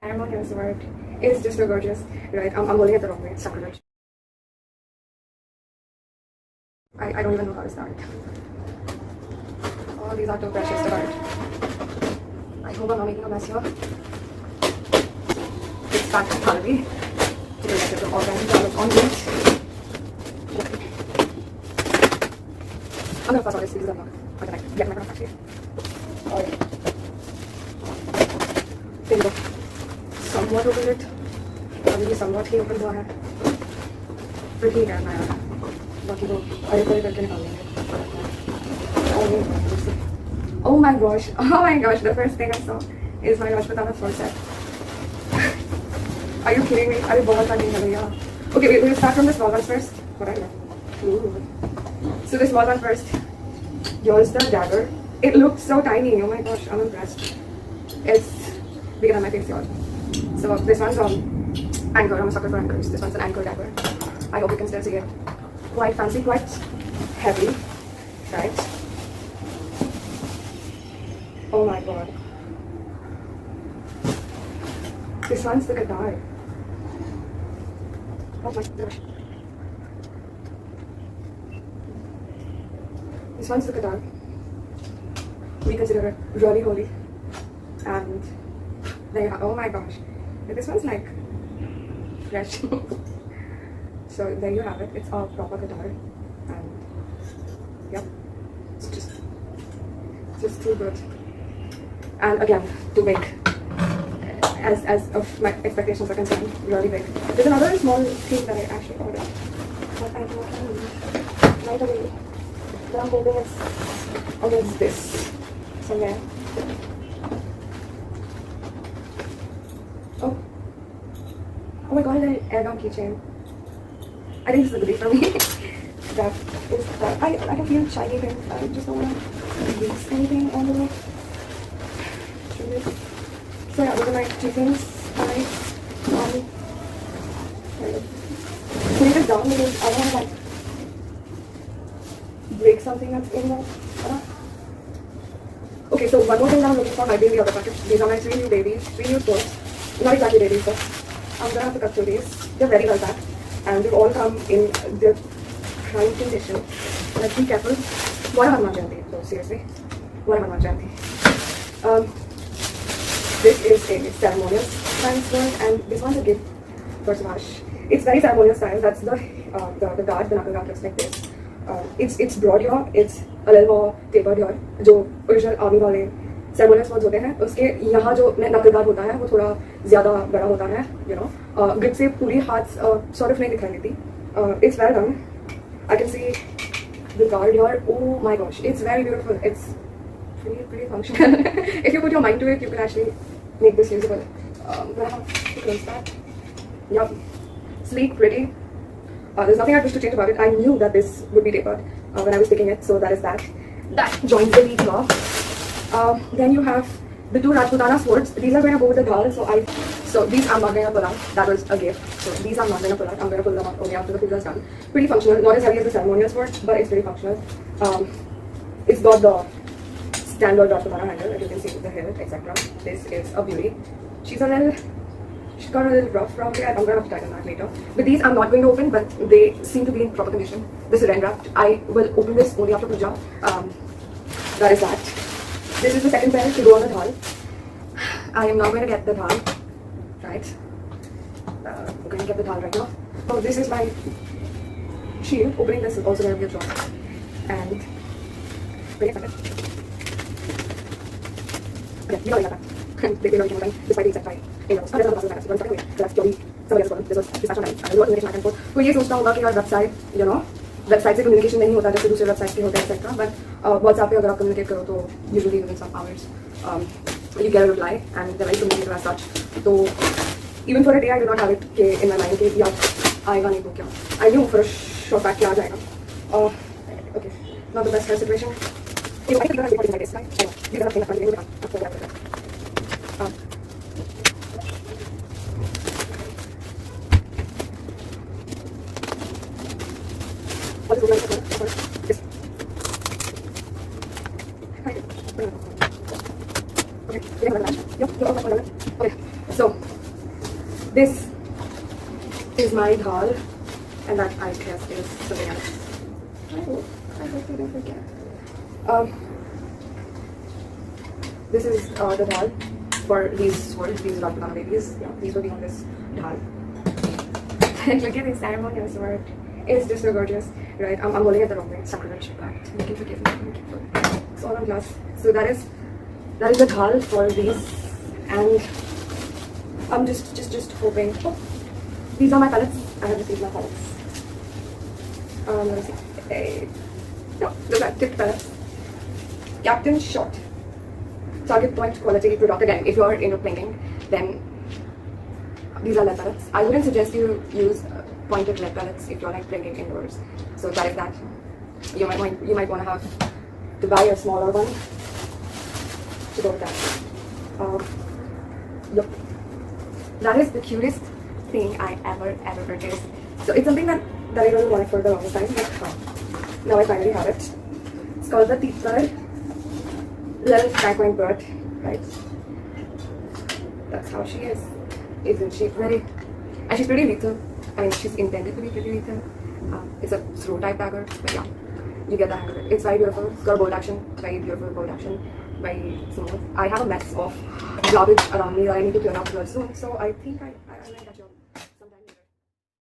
I'm not gonna swear. It's just so gorgeous. Right, I'm holding it the wrong way. It's sacrilege. I don't even know how to start. All these are too precious to start. I hope I'm not making a mess here. It's back to Halloween. Today I get the organic dollars on it. I'm gonna pass all this because I'm not gonna get my product here. Alright. There you go. Somewhat open it. अभी somewhat ही open हुआ है. फिर ठीक है मैं बाकी तो अरे पूरे करके निकाल लेंगे. Oh my gosh! Oh my gosh! The first thing I saw is my Rajputana sword set. Are you kidding me? अरे बहुत सारी है भैया. Okay, wait, we'll start from the small ones first. Whatever. So the small one first. Here's the dagger. It looks so tiny. Oh my gosh! I'm impressed. It's bigger than my face, y'all. So this one's anchor. I'm a sucker for anchors. This one's an anchor dagger. I hope you can still see it. Quite fancy, quite heavy, right? Oh my god. This one's the guitar. Oh my gosh. This one's the guitar. We consider it really holy. And there you have, oh my gosh. This one's like fresh. So there you have it. It's a proper guitar. And yep. It's just too good. And again, too big. As of my expectations are concerned, really big. There's another small thing that I actually ordered. But I don't know right away. But I'm hoping it's against this somewhere. Oh. Oh my god, an air-gun keychain. I think this is a goodie for me. That is that. I can feel shiny things. I just don't want to mix anything on the way. So yeah, those are my two things. Can you just down because I don't want to like break something that's in there. Okay, so one more thing that I'm looking for might be in the other packet. These are my 3 new babies, 3 new toys. Not exactly babies, but I'm gonna have to cut through these. They're very well packed, and they've all come in their prime condition. Let's be careful. What am I not janti? So seriously, what am I not janti? This is a ceremonial style sword, and this one's a gift for Subhash. It's very ceremonial style. That's the guard, the knuckle guard looks like this. It's broad here. It's a little more tapered here. जो original army वाले ceremonial swords होते हैं, उसके यहाँ जो knuckle guard होता है, वो थोड़ा ज़्यादा बड़ा होता है. You know, grip से पूरी हाथ sort of नहीं दिखाई देती. It's well done. I can see the guard here. Oh my gosh, it's very beautiful. It's pretty functional. If you put your mind to it, you can actually make this usable. I'm gonna have to close that. Yep, sleek, pretty. There's nothing I wish to change about it. I knew that this would be tapered when I was picking it, so that is that. That joins the neat claw. Then you have the 2 Rajputana swords. These are going to go with the dhal, so these I'm not going to pull out. That was a gift, so these I'm not going to pull out. I'm going to pull them out only after the puja is done. Pretty functional, not as heavy as the ceremonial sword, but it's pretty functional. It's got the standard Rajputana handle, as you can see with the hilt, etc. This is a beauty. She's got a little rough around here. I'm going to have to tighten that later. But these I'm not going to open, but they seem to be in proper condition. This is rain wrapped. I will open this only after puja. That is that. This is the second pair to go on the dhal. I am now going to get the dhal. Right. We're going to get the dhal right now. So this is my shield. Opening this is also going to be a job. And very excited. Okay, you know like that. They know time despite the exact time. That's purely somebody else. This was dispatched online. I will not communicate back and forth. तो ये सोचता होगा कि यार website, you know, website से communication नहीं होता जैसे दूसरे वेबसाइट के होते हैं एक्सेट्रा. बट व्हाट्सएप पे अगर आप कम्युनिकेट करो तो usually within some hours you get a reply and they're very communicative as such. So even for a day I did not have it in my mind कि यार आएगा नहीं तो क्या. I knew for a short fact कि आ जाएगा. Okay, not the best hair situation. You know, I think I'm going to my desk, right? I know. These are the things I'm going to do. What is this? Okay, okay, so This is my dhal, and that I guess is something else. I hope you don't forget. This is the dhal for these swords, these Ratnam babies. Yeah, these will be on this dhal. And look at this ceremonial sword. It's just so gorgeous, right? I'm holding it the wrong way. Sacrilege, but you can forgive me. It's all on glass. So that is the dhal for these, and I'm just hoping. Oh, these are my palettes. I have received my palettes. Let me see. No, those are tipped palettes. Captain Shot. Target point quality product. Again, if you're into painting, then these are lead palettes. I wouldn't suggest you use pointed lead palettes if you're like painting indoors. So that is that. You might want to have to buy a smaller one to go with that. Yep. That is the cutest thing I ever purchased. So it's something that I really wanted for the longest time, but now I finally have it. It's called the Teacher Little Skypoint Bird, right? That's how she is. Isn't she pretty? And she's pretty lethal. I mean, she's intended to be pretty lethal. It's a throw type dagger, but yeah, you get the hang of it. It's very beautiful. It's got a bolt action, very beautiful bolt action, very smooth. I have a mess of garbage around me that I need to clear up real soon, so I think I might catch you up.